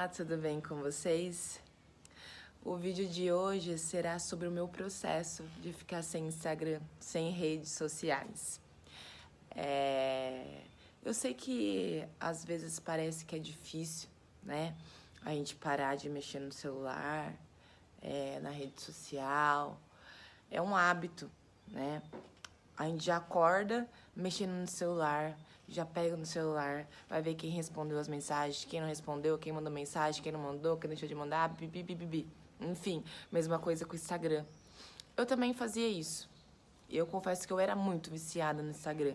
Olá, tudo bem com vocês? O vídeo de hoje será sobre o meu processo de ficar sem Instagram, sem redes sociais. Eu sei que às vezes parece que é difícil, né? A gente parar de mexer no celular, na rede social. É um hábito, né? A gente já acorda mexendo no celular, já pega no celular, vai ver quem respondeu as mensagens, quem não respondeu, quem mandou mensagem, quem não mandou, quem deixou de mandar, bibi. Enfim, mesma coisa com o Instagram. Eu também fazia isso. Eu confesso que eu era muito viciada no Instagram.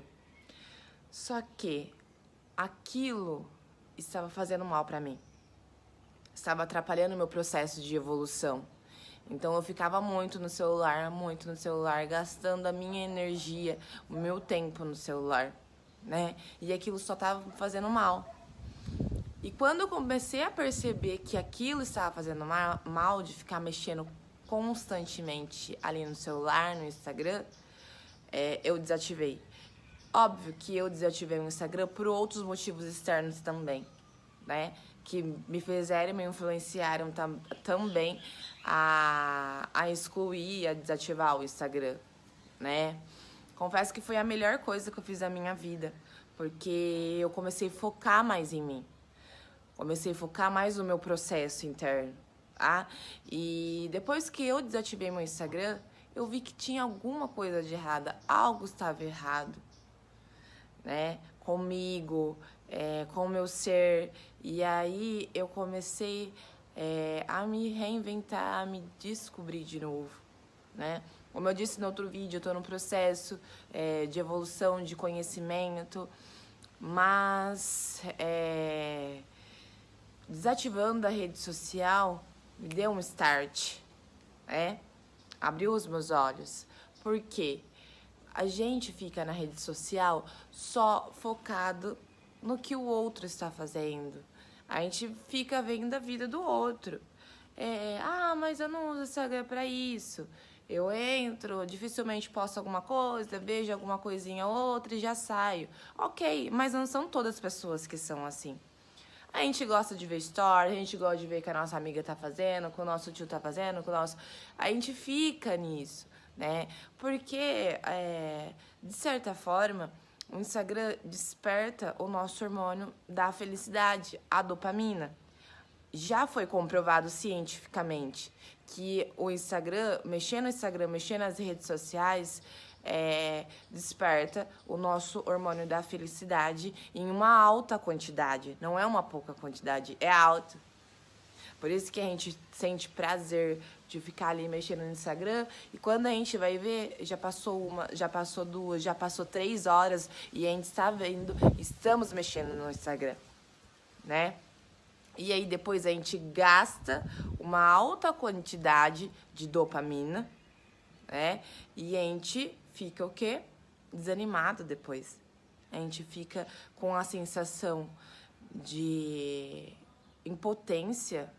Só que aquilo estava fazendo mal pra mim. Estava atrapalhando o meu processo de evolução. Então eu ficava muito no celular, gastando a minha energia, o meu tempo no celular, né? E aquilo só estava fazendo mal. E quando eu comecei a perceber que aquilo estava fazendo mal de ficar mexendo constantemente ali no celular, no Instagram, eu desativei. Óbvio que eu desativei o Instagram por outros motivos externos também, né? Que me fizeram, me influenciaram também a excluir, a desativar o Instagram, né? Confesso que foi a melhor coisa que eu fiz na minha vida, porque eu comecei a focar mais em mim. Comecei a focar mais no meu processo interno, tá? E depois que eu desativei meu Instagram, eu vi que tinha alguma coisa de errada, algo estava errado, né? Comigo, com o meu ser. E aí eu comecei a me reinventar, a me descobrir de novo, né? Como eu disse no outro vídeo, eu tô num processo de evolução, de conhecimento, mas desativando a rede social me deu um start, né? Abriu os meus olhos. Por quê? A gente fica na rede social só focado no que o outro está fazendo. A gente fica vendo a vida do outro. Mas eu não uso Instagram pra isso. Eu entro, dificilmente posto alguma coisa, vejo alguma coisinha ou outra e já saio. Ok, mas não são todas as pessoas que são assim. A gente gosta de ver story, a gente gosta de ver o que a nossa amiga tá fazendo, o que o nosso tio tá fazendo, o que o nosso... A gente fica nisso, né? Porque, de certa forma, o Instagram desperta o nosso hormônio da felicidade, a dopamina. Já foi comprovado cientificamente que o Instagram, mexer nas redes sociais, desperta o nosso hormônio da felicidade em uma alta quantidade. Não é uma pouca quantidade, é alta. Por isso que a gente sente prazer de ficar ali mexendo no Instagram. E quando a gente vai ver, já passou uma, já passou duas, já passou 3 horas e a gente está vendo, estamos mexendo no Instagram, né? E aí depois a gente gasta uma alta quantidade de dopamina, né? E a gente fica o quê? Desanimado depois. A gente fica com a sensação de impotência.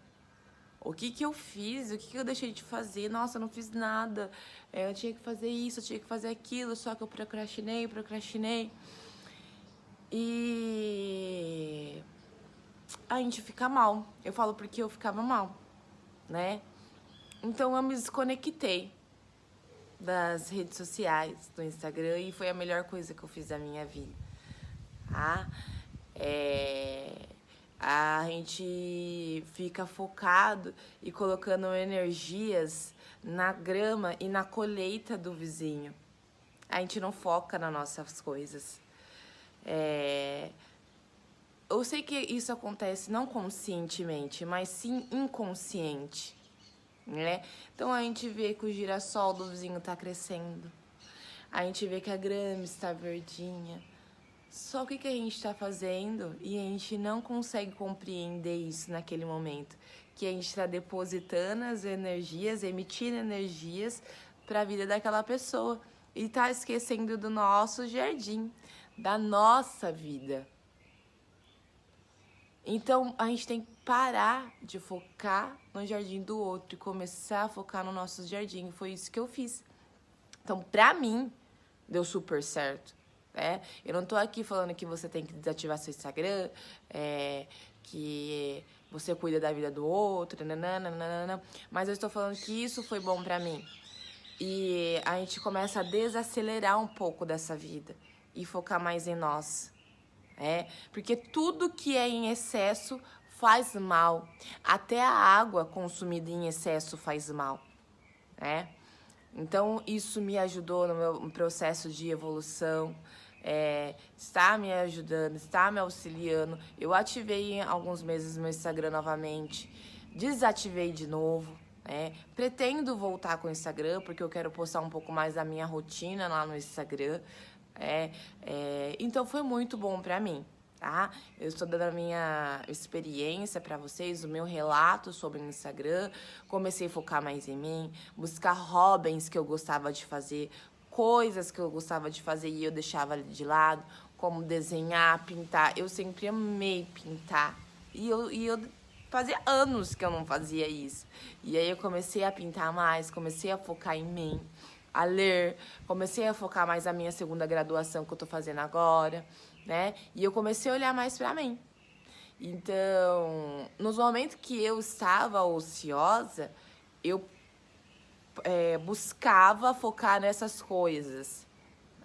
O que que eu fiz? O que que eu deixei de fazer? Nossa, eu não fiz nada. Eu tinha que fazer isso, eu tinha que fazer aquilo, só que eu procrastinei. E a gente fica mal. Eu falo porque eu ficava mal, né? Então eu me desconectei das redes sociais, do Instagram, e foi a melhor coisa que eu fiz da minha vida, tá? A gente fica focado e colocando energias na grama e na colheita do vizinho. A gente não foca nas nossas coisas. Eu sei que isso acontece não conscientemente, mas sim inconsciente, né? Então a gente vê que o girassol do vizinho tá crescendo, a gente vê que a grama está verdinha. Só o que a gente está fazendo e a gente não consegue compreender isso naquele momento, que a gente está depositando as energias, emitindo energias para a vida daquela pessoa e tá esquecendo do nosso jardim, da nossa vida. Então, a gente tem que parar de focar no jardim do outro e começar a focar no nosso jardim. Foi isso que eu fiz. Então, pra mim, deu super certo, né? Eu não tô aqui falando que você tem que desativar seu Instagram, que você cuida da vida do outro, nananana, mas eu estou falando que isso foi bom pra mim. E a gente começa a desacelerar um pouco dessa vida e focar mais em nós. Porque tudo que é em excesso faz mal. Até a água consumida em excesso faz mal, né? Então, isso me ajudou no meu processo de evolução, está me ajudando, está me auxiliando. Eu ativei em alguns meses meu Instagram novamente, desativei de novo, pretendo voltar com o Instagram, porque eu quero postar um pouco mais da minha rotina lá no Instagram. Então, foi muito bom pra mim. Tá? Eu estou dando a minha experiência para vocês, o meu relato sobre o Instagram. Comecei a focar mais em mim, buscar hobbies que eu gostava de fazer, coisas que eu gostava de fazer e eu deixava de lado, como desenhar, pintar. Eu sempre amei pintar e eu fazia anos que eu não fazia isso. E aí eu comecei a pintar mais, comecei a focar em mim, a ler, comecei a focar mais na minha segunda graduação que eu tô fazendo agora, né? E eu comecei a olhar mais pra mim. Então, nos momentos que eu estava ociosa, eu buscava focar nessas coisas,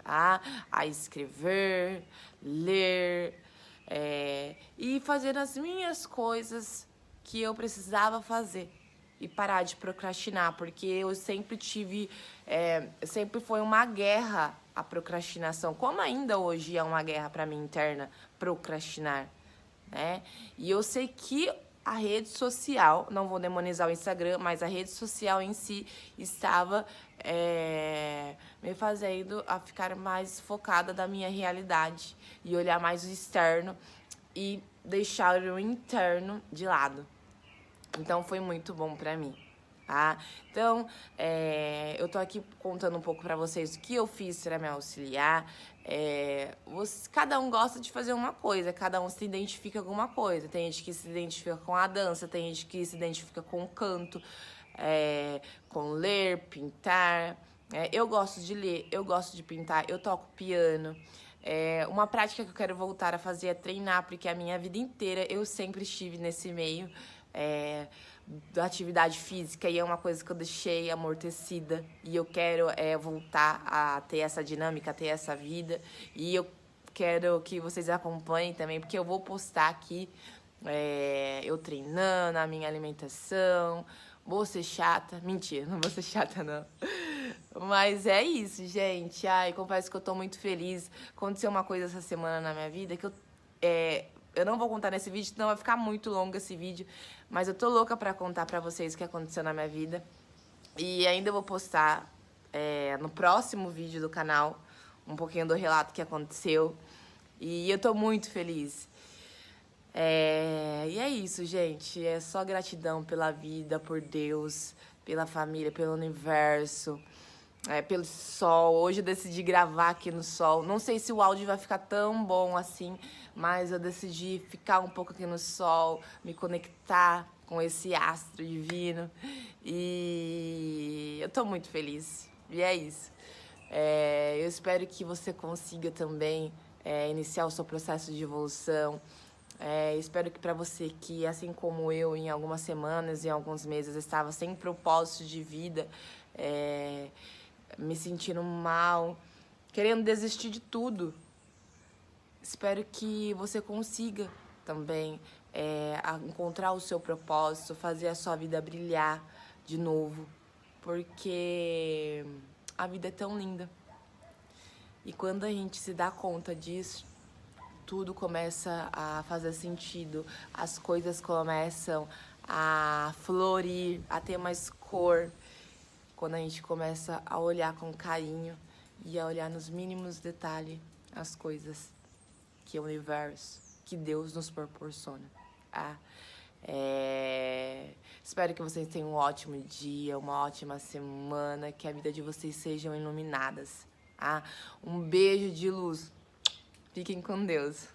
tá? A escrever, ler, e fazer as minhas coisas que eu precisava fazer e parar de procrastinar, porque eu sempre tive, sempre foi uma guerra a procrastinação, como ainda hoje é uma guerra para mim interna, procrastinar, né? E eu sei que a rede social, não vou demonizar o Instagram, mas a rede social em si estava me fazendo a ficar mais focada da minha realidade e olhar mais o externo e deixar o interno de lado. Então, foi muito bom pra mim, tá? Então, eu tô aqui contando um pouco pra vocês o que eu fiz pra me auxiliar. Cada um gosta de fazer uma coisa, cada um se identifica com uma coisa. Tem gente que se identifica com a dança, tem gente que se identifica com o canto, com ler, pintar. Eu gosto de ler, eu gosto de pintar, eu toco piano. Uma prática que eu quero voltar a fazer é treinar, porque a minha vida inteira eu sempre estive nesse meio da atividade física e é uma coisa que eu deixei amortecida e eu quero voltar a ter essa dinâmica, a ter essa vida, e eu quero que vocês acompanhem também, porque eu vou postar aqui eu treinando, a minha alimentação. Vou ser chata, mentira, não vou ser chata não, mas é isso, gente. Ai, confesso que eu tô muito feliz. Aconteceu uma coisa essa semana na minha vida que eu não vou contar nesse vídeo, senão vai ficar muito longo esse vídeo. Mas eu tô louca pra contar pra vocês o que aconteceu na minha vida. E ainda vou postar no próximo vídeo do canal um pouquinho do relato que aconteceu. E eu tô muito feliz. E é isso, gente. É só gratidão pela vida, por Deus, pela família, pelo universo. Pelo sol. Hoje eu decidi gravar aqui no sol. Não sei se o áudio vai ficar tão bom assim, mas eu decidi ficar um pouco aqui no sol, me conectar com esse astro divino. E eu tô muito feliz. E é isso. Eu espero que você consiga também iniciar o seu processo de evolução. Espero que para você que, assim como eu, em algumas semanas e alguns meses, estava sem propósito de vida, me sentindo mal, querendo desistir de tudo. Espero que você consiga também encontrar o seu propósito, fazer a sua vida brilhar de novo, porque a vida é tão linda. E quando a gente se dá conta disso, tudo começa a fazer sentido, as coisas começam a florir, a ter mais cor. Quando a gente começa a olhar com carinho e a olhar nos mínimos detalhes as coisas que o universo, que Deus nos proporciona. Espero que vocês tenham um ótimo dia, uma ótima semana, que a vida de vocês sejam iluminadas. Um beijo de luz. Fiquem com Deus.